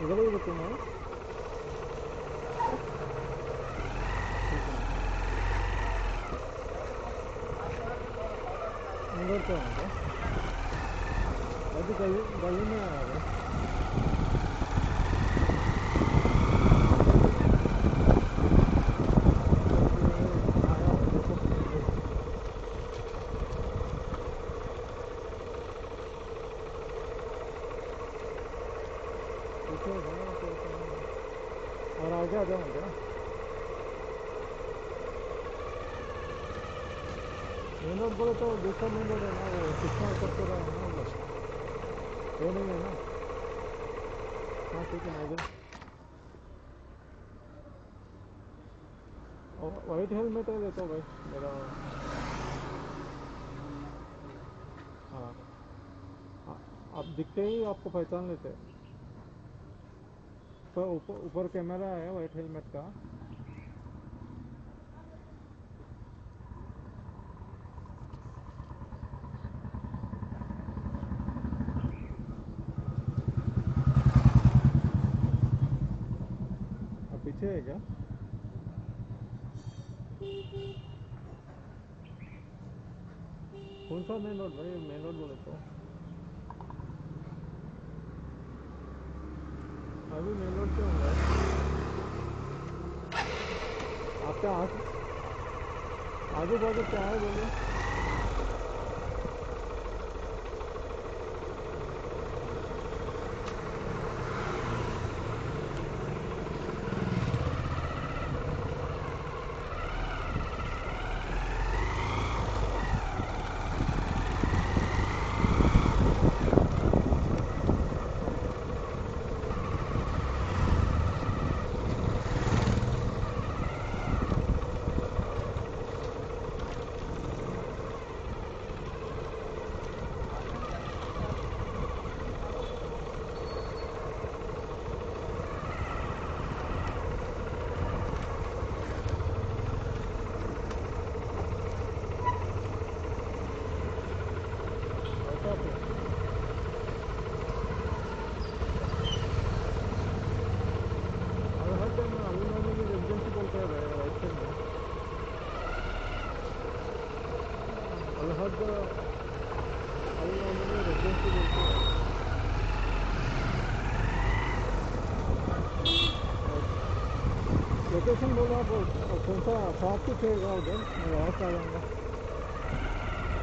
इधर ही रुकूंगा। अंदर क्या होगा? अभी गली गली में आ रहे। और आगे आ जाऊँ क्या? मेन रोड बोले तो दूसरा मेन रोड है ना, वो कृष्णा करके रहा है ना उधर, वो नहीं है ना? हाँ ठीक है, आ जाओ। और वाइट हेलमेट है देखो भाई मेरा। हाँ आप दिखते ही आपको पहचान लेते हैं। पर ऊपर ऊपर कैमरा है वाइट हेलमेट का। अब पीछे है क्या? कौन सा मेन रोड भाई? मेन रोड बोले तो अभी मेन रोड पे होंगे आपके आजू बाजू क्या है बोलिए? रेजिडेंसी बोलते हैं राइट साइड में। अलहद रेजिडेंसी बोलते हैं। लोकेशन बोलो आप, कौन सा ट्रैफिक है उधर, मैं वहाँ से आ जाऊँगा।